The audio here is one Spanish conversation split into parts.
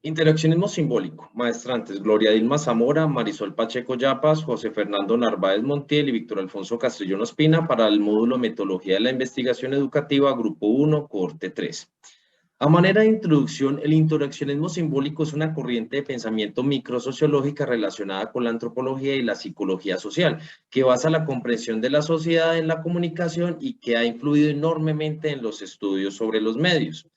Interaccionismo simbólico. Maestrantes: Gloria Dilma Zamora, Marisol Pacheco Yapas, José Fernando Narváez Montiel y Víctor Alfonso Castrillón Ospina para el módulo Metodología de la Investigación Educativa, Grupo 1, Cohorte 3. A manera de introducción, el interaccionismo simbólico es una corriente de pensamiento microsociológica relacionada con la antropología y la psicología social, que basa la comprensión de la sociedad en la comunicación y que ha influido enormemente en los estudios sobre los medios.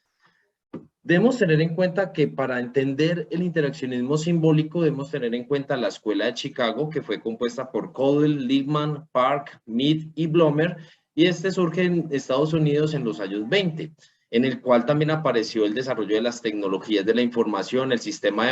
Debemos tener en cuenta que para entender el interaccionismo simbólico debemos tener en cuenta la Escuela de Chicago, que fue compuesta por Caudill, Lippmann, Park, Mead y Blomer, y este surge en Estados Unidos en los años 20, en el cual también apareció el desarrollo de las tecnologías de la información, el sistema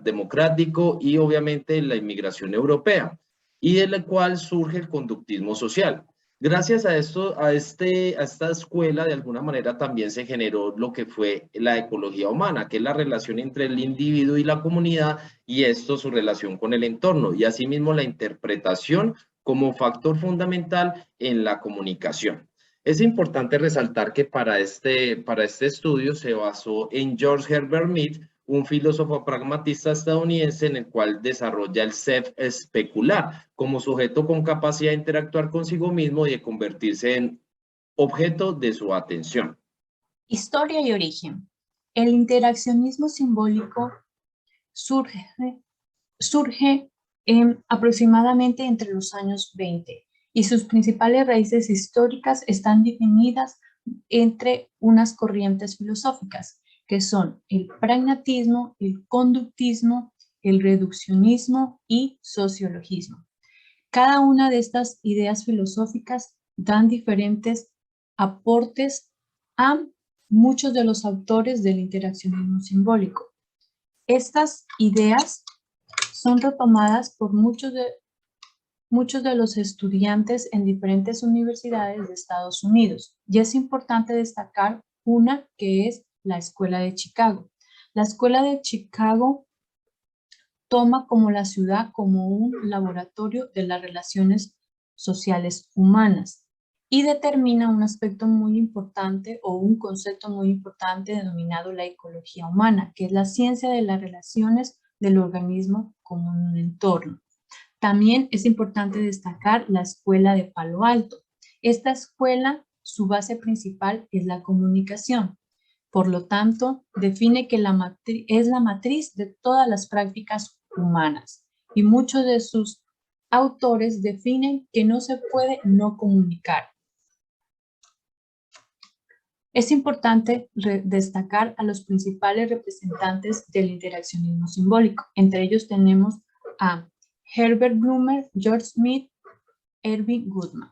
democrático y obviamente la inmigración europea, y del cual surge el conductismo social. Gracias a esto, a esta escuela, de alguna manera también se generó lo que fue la ecología humana, que es la relación entre el individuo y la comunidad, y esto su relación con el entorno, y asimismo la interpretación como factor fundamental en la comunicación. Es importante resaltar que para este estudio se basó en George Herbert Mead, un filósofo pragmatista estadounidense en el cual desarrolla el self especular como sujeto con capacidad de interactuar consigo mismo y de convertirse en objeto de su atención. Historia y origen. El interaccionismo simbólico surge aproximadamente entre los años 20 y sus principales raíces históricas están definidas entre unas corrientes filosóficas que son el pragmatismo, el conductismo, el reduccionismo y sociologismo. Cada una de estas ideas filosóficas dan diferentes aportes a muchos de los autores del interaccionismo simbólico. Estas ideas son retomadas por muchos de los estudiantes en diferentes universidades de Estados Unidos. Y es importante destacar una que es la Escuela de Chicago. La Escuela de Chicago toma como la ciudad como un laboratorio de las relaciones sociales humanas y determina un aspecto muy importante o un concepto muy importante denominado la ecología humana, que es la ciencia de las relaciones del organismo con un entorno. También es importante destacar la Escuela de Palo Alto. Esta escuela, su base principal es la comunicación. Por lo tanto, define que es la matriz de todas las prácticas humanas. Y muchos de sus autores definen que no se puede no comunicar. Es importante destacar a los principales representantes del interaccionismo simbólico. Entre ellos tenemos a Herbert Blumer, George Smith, Erving Goodman.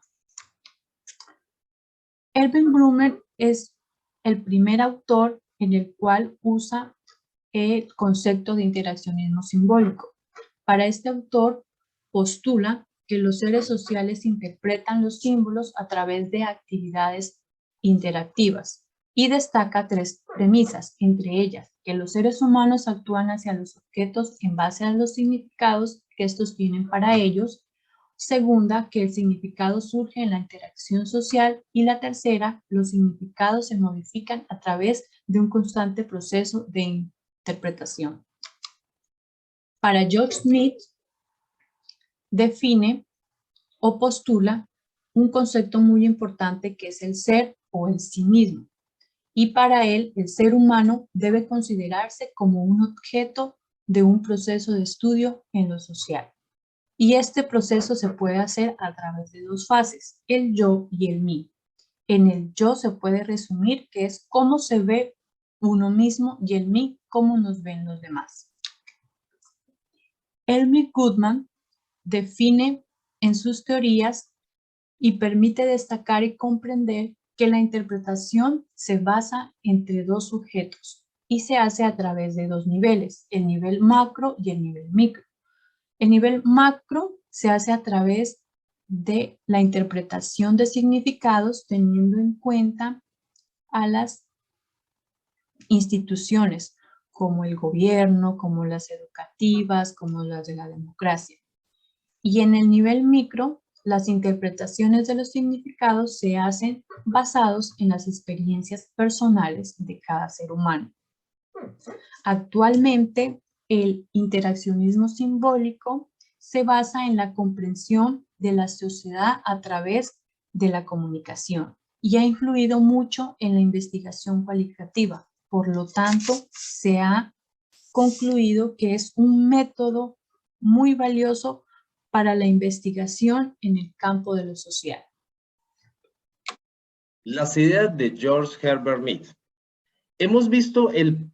Erving Blumer es el primer autor en el cual usa el concepto de interaccionismo simbólico. Para este autor postula que los seres sociales interpretan los símbolos a través de actividades interactivas y destaca tres premisas, entre ellas que los seres humanos actúan hacia los objetos en base a los significados que estos tienen para ellos. Segunda, que el significado surge en la interacción social. Y la tercera, los significados se modifican a través de un constante proceso de interpretación. Para George Smith, define o postula un concepto muy importante que es el ser o el sí mismo. Y para él, el ser humano debe considerarse como un objeto de un proceso de estudio en lo social. Y este proceso se puede hacer a través de dos fases, el yo y el mí. En el yo se puede resumir que es cómo se ve uno mismo y el mí, cómo nos ven los demás. Erving Goodman define en sus teorías y permite destacar y comprender que la interpretación se basa entre dos sujetos y se hace a través de dos niveles, el nivel macro y el nivel micro. El nivel macro se hace a través de la interpretación de significados teniendo en cuenta a las instituciones como el gobierno, como las educativas, como las de la democracia. Y en el nivel micro, las interpretaciones de los significados se hacen basados en las experiencias personales de cada ser humano. Actualmente, el interaccionismo simbólico se basa en la comprensión de la sociedad a través de la comunicación y ha influido mucho en la investigación cualitativa. Por lo tanto, se ha concluido que es un método muy valioso para la investigación en el campo de lo social. Las ideas de George Herbert Mead. Hemos visto el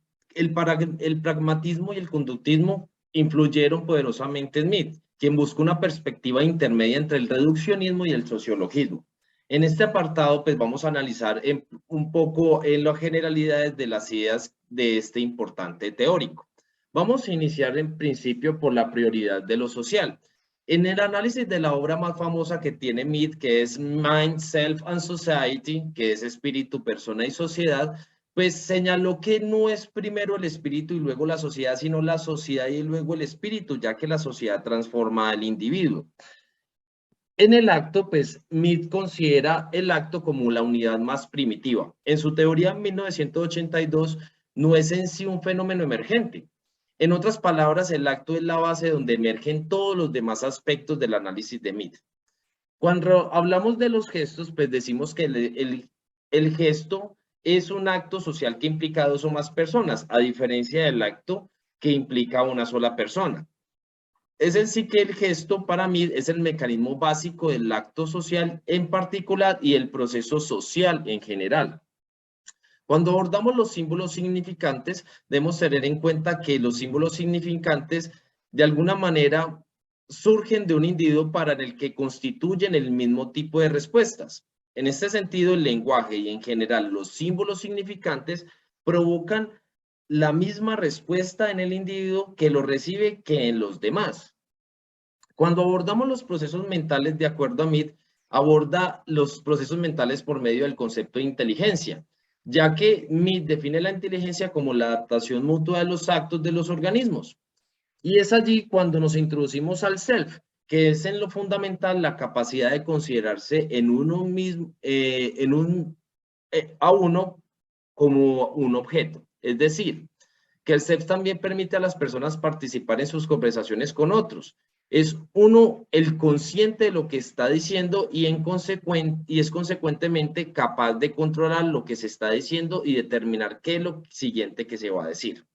pragmatismo y el conductismo influyeron poderosamente en Mead, quien busca una perspectiva intermedia entre el reduccionismo y el sociologismo. En este apartado, pues vamos a analizar un poco en las generalidades de las ideas de este importante teórico. Vamos a iniciar en principio por la prioridad de lo social. En el análisis de la obra más famosa que tiene Mead, que es Mind, Self and Society, que es Espíritu, Persona y Sociedad, pues señaló que no es primero el espíritu y luego la sociedad, sino la sociedad y luego el espíritu, ya que la sociedad transforma al individuo. En el acto, pues, Mead considera el acto como la unidad más primitiva. En su teoría, en 1982, no es en sí un fenómeno emergente. En otras palabras, el acto es la base donde emergen todos los demás aspectos del análisis de Mead. Cuando hablamos de los gestos, pues decimos que el gesto es un acto social que implica a dos o más personas, a diferencia del acto que implica a una sola persona. Es en sí que el gesto para mí es el mecanismo básico del acto social en particular y el proceso social en general. Cuando abordamos los símbolos significantes, debemos tener en cuenta que los símbolos significantes de alguna manera surgen de un individuo para el que constituyen el mismo tipo de respuestas. En este sentido, el lenguaje y en general los símbolos significantes provocan la misma respuesta en el individuo que lo recibe que en los demás. Cuando abordamos los procesos mentales, de acuerdo a Mead, aborda los procesos mentales por medio del concepto de inteligencia, ya que Mead define la inteligencia como la adaptación mutua de los actos de los organismos. Y es allí cuando nos introducimos al self, que es en lo fundamental la capacidad de considerarse en uno mismo, a uno como un objeto. Es decir, que el self también permite a las personas participar en sus conversaciones con otros. Es uno el consciente de lo que está diciendo y es consecuentemente capaz de controlar lo que se está diciendo y determinar qué es lo siguiente que se va a decir.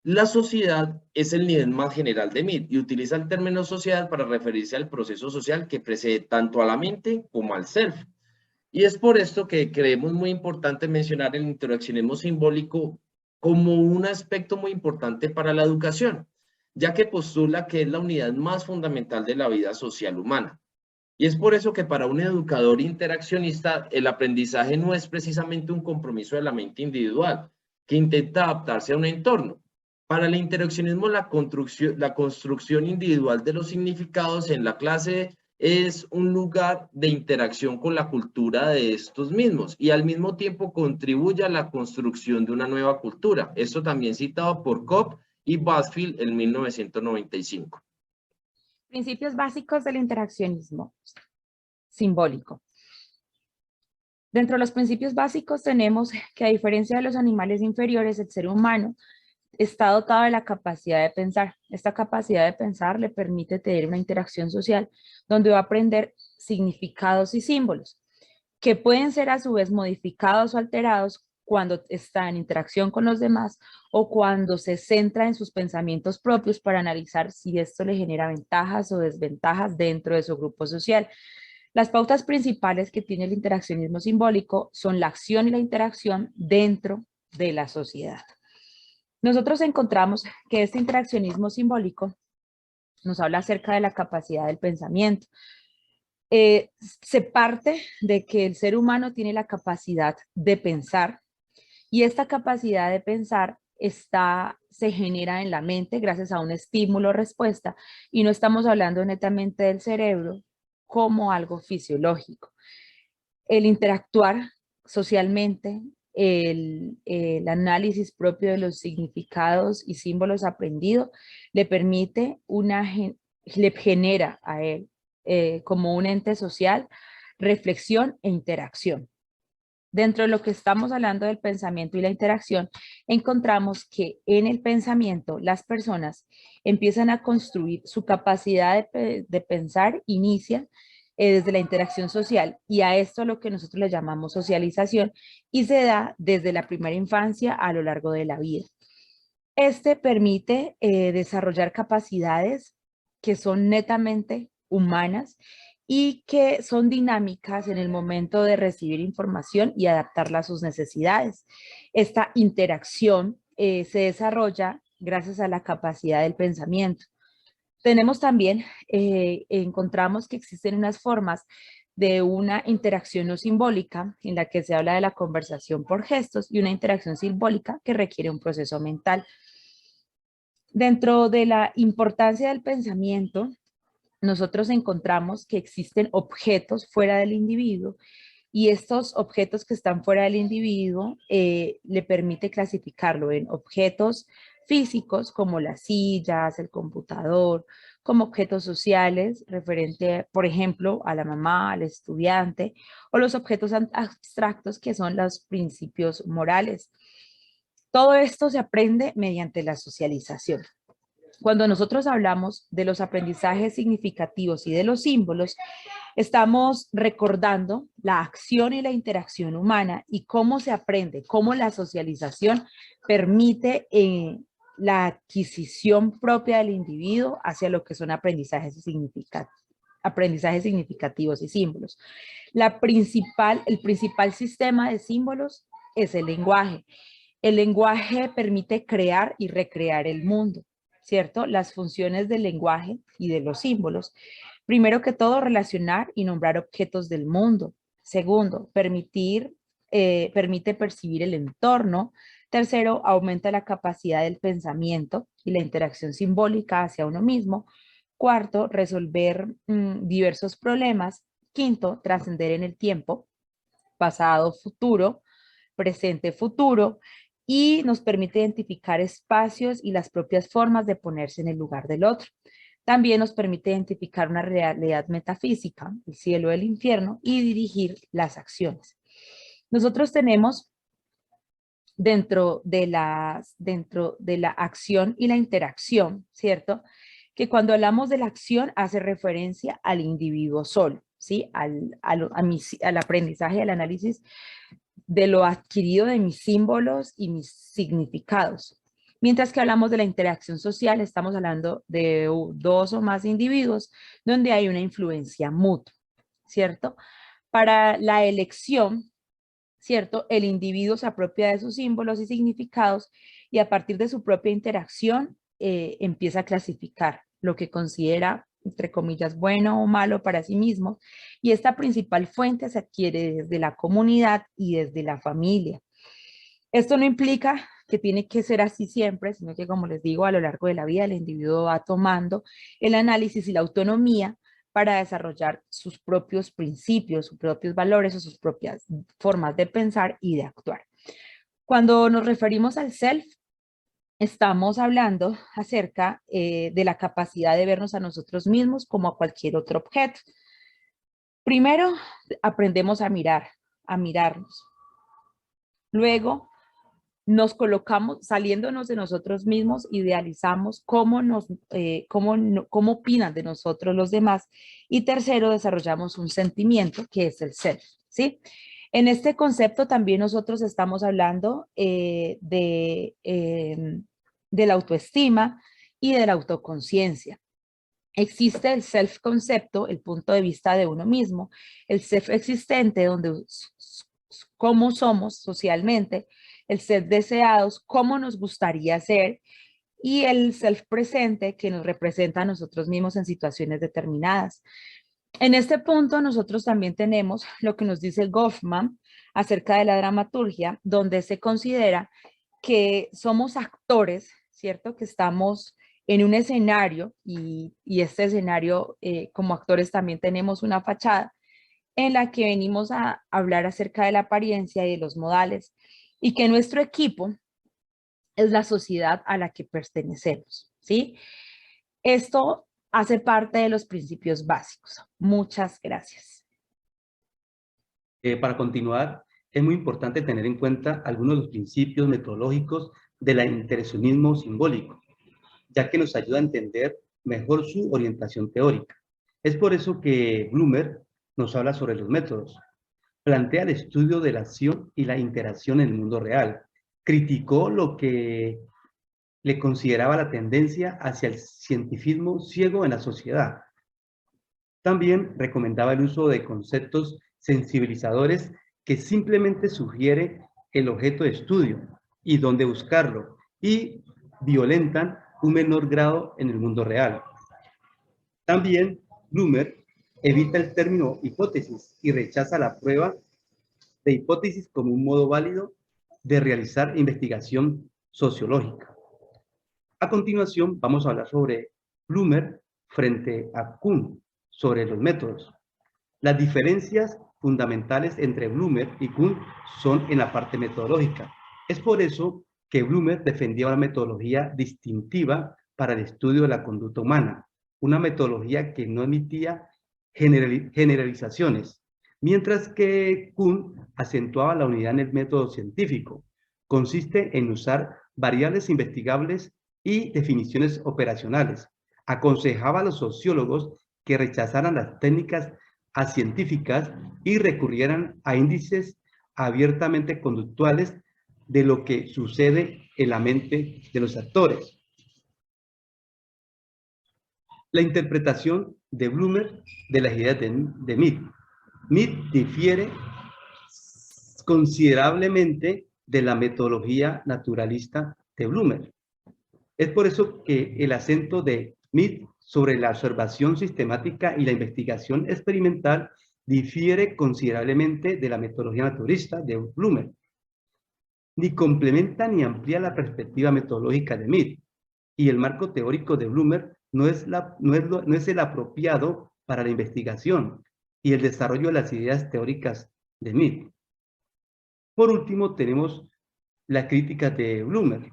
La sociedad es el nivel más general de Mead y utiliza el término sociedad para referirse al proceso social que precede tanto a la mente como al self. Y es por esto que creemos muy importante mencionar el interaccionismo simbólico como un aspecto muy importante para la educación, ya que postula que es la unidad más fundamental de la vida social humana. Y es por eso que para un educador interaccionista el aprendizaje no es precisamente un compromiso de la mente individual, que intenta adaptarse a un entorno. Para el interaccionismo la construcción individual de los significados en la clase es un lugar de interacción con la cultura de estos mismos y al mismo tiempo contribuye a la construcción de una nueva cultura. Esto también citado por Cobb y Busfield en 1995. Principios básicos del interaccionismo simbólico. Dentro de los principios básicos tenemos que, a diferencia de los animales inferiores, el ser humano está dotado de la capacidad de pensar. Esta capacidad de pensar le permite tener una interacción social donde va a aprender significados y símbolos que pueden ser a su vez modificados o alterados cuando está en interacción con los demás o cuando se centra en sus pensamientos propios para analizar si esto le genera ventajas o desventajas dentro de su grupo social. Las pautas principales que tiene el interaccionismo simbólico son la acción y la interacción dentro de la sociedad. Nosotros encontramos que este interaccionismo simbólico nos habla acerca de la capacidad del pensamiento. Se parte de que el ser humano tiene la capacidad de pensar y esta capacidad de pensar se genera en la mente gracias a un estímulo-respuesta y no estamos hablando netamente del cerebro como algo fisiológico. El interactuar socialmente, el análisis propio de los significados y símbolos aprendidos le permite le genera a él como un ente social reflexión e interacción. Dentro de lo que estamos hablando del pensamiento y la interacción, encontramos que en el pensamiento las personas empiezan a construir su capacidad de pensar, inicia desde la interacción social, y a esto lo que nosotros le llamamos socialización, y se da desde la primera infancia a lo largo de la vida. Este permite desarrollar capacidades que son netamente humanas y que son dinámicas en el momento de recibir información y adaptarla a sus necesidades. Esta interacción se desarrolla gracias a la capacidad del pensamiento. Tenemos también, encontramos que existen unas formas de una interacción no simbólica, en la que se habla de la conversación por gestos, y una interacción simbólica que requiere un proceso mental. Dentro de la importancia del pensamiento, nosotros encontramos que existen objetos fuera del individuo, y estos objetos que están fuera del individuo le permite clasificarlo en objetos físicos como las sillas, el computador, como objetos sociales, referente, por ejemplo, a la mamá, al estudiante, o los objetos abstractos que son los principios morales. Todo esto se aprende mediante la socialización. Cuando nosotros hablamos de los aprendizajes significativos y de los símbolos, estamos recordando la acción y la interacción humana y cómo se aprende, cómo la socialización permite la adquisición propia del individuo hacia lo que son aprendizajes significativos y símbolos. El principal sistema de símbolos es el lenguaje. El lenguaje permite crear y recrear el mundo, ¿cierto? Las funciones del lenguaje y de los símbolos. Primero que todo, relacionar y nombrar objetos del mundo. Segundo, permite percibir el entorno. Tercero, aumenta la capacidad del pensamiento y la interacción simbólica hacia uno mismo. Cuarto, resolver diversos problemas. Quinto, trascender en el tiempo, pasado, futuro, presente, futuro, y nos permite identificar espacios y las propias formas de ponerse en el lugar del otro. También nos permite identificar una realidad metafísica, el cielo, el infierno, y dirigir las acciones. Nosotros tenemos dentro de la acción y la interacción, ¿cierto? Que cuando hablamos de la acción hace referencia al individuo solo, ¿sí? Al aprendizaje, al análisis de lo adquirido de mis símbolos y mis significados. Mientras que hablamos de la interacción social, estamos hablando de dos o más individuos donde hay una influencia mutua, ¿cierto? Para la elección, ¿cierto? El individuo se apropia de sus símbolos y significados, y a partir de su propia interacción empieza a clasificar lo que considera, entre comillas, bueno o malo para sí mismo, y esta principal fuente se adquiere desde la comunidad y desde la familia. Esto no implica que tiene que ser así siempre, sino que, como les digo, a lo largo de la vida el individuo va tomando el análisis y la autonomía para desarrollar sus propios principios, sus propios valores o sus propias formas de pensar y de actuar. Cuando nos referimos al self, estamos hablando acerca de la capacidad de vernos a nosotros mismos como a cualquier otro objeto. Primero, aprendemos a mirarnos. Luego, nos colocamos, saliéndonos de nosotros mismos, idealizamos cómo opinan de nosotros los demás. Y tercero, desarrollamos un sentimiento que es el self, ¿sí? En este concepto también nosotros estamos hablando de la autoestima y de la autoconciencia. Existe el self-concepto, el punto de vista de uno mismo, el self-existente, donde cómo somos socialmente, el ser deseados, cómo nos gustaría ser, y el self-presente, que nos representa a nosotros mismos en situaciones determinadas. En este punto nosotros también tenemos lo que nos dice Goffman acerca de la dramaturgia, donde se considera que somos actores, ¿cierto? Que estamos en un escenario, y este escenario, como actores también tenemos una fachada en la que venimos a hablar acerca de la apariencia y de los modales, y que nuestro equipo es la sociedad a la que pertenecemos, ¿sí? Esto hace parte de los principios básicos. Muchas gracias. Para continuar, es muy importante tener en cuenta algunos de los principios metodológicos del interaccionismo simbólico, ya que nos ayuda a entender mejor su orientación teórica. Es por eso que Blumer nos habla sobre los métodos. Plantea el estudio de la acción y la interacción en el mundo real. Criticó lo que le consideraba la tendencia hacia el cientifismo ciego en la sociedad. También recomendaba el uso de conceptos sensibilizadores que simplemente sugiere el objeto de estudio y dónde buscarlo, y violentan un menor grado en el mundo real. También Blumer evita el término hipótesis y rechaza la prueba de hipótesis como un modo válido de realizar investigación sociológica. A continuación, vamos a hablar sobre Blumer frente a Kuhn, sobre los métodos. Las diferencias fundamentales entre Blumer y Kuhn son en la parte metodológica. Es por eso que Blumer defendía una metodología distintiva para el estudio de la conducta humana, una metodología que no emitía generalizaciones, mientras que Kuhn acentuaba la unidad en el método científico. Consiste en usar variables investigables y definiciones operacionales. Aconsejaba a los sociólogos que rechazaran las técnicas científicas y recurrieran a índices abiertamente conductuales de lo que sucede en la mente de los actores. La interpretación de Blumer de las ideas de Mead. Mead difiere considerablemente de la metodología naturalista de Blumer. Es por eso que el acento de Mead sobre la observación sistemática y la investigación experimental difiere considerablemente de la metodología naturalista de Blumer. Ni complementa ni amplía la perspectiva metodológica de Mead, y el marco teórico de Blumer no es el apropiado para la investigación y el desarrollo de las ideas teóricas de Mead. Por último, tenemos la crítica de Blumer.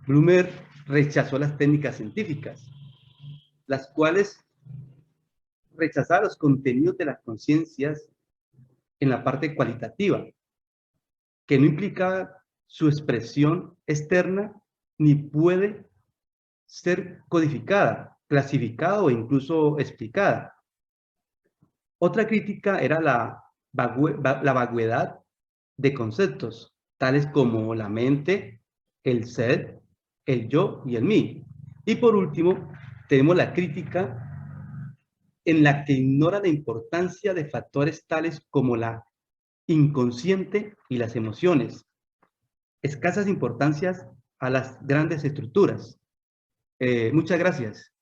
Blumer rechazó las técnicas científicas, las cuales rechazaban los contenidos de las conciencias en la parte cualitativa, que no implicaba su expresión externa ni puede ser codificada, clasificada o incluso explicada. Otra crítica era la vaguedad de conceptos, tales como la mente, el ser, el yo y el mí. Y por último, tenemos la crítica en la que ignora la importancia de factores tales como la inconsciente y las emociones, escasas importancias a las grandes estructuras. Muchas gracias.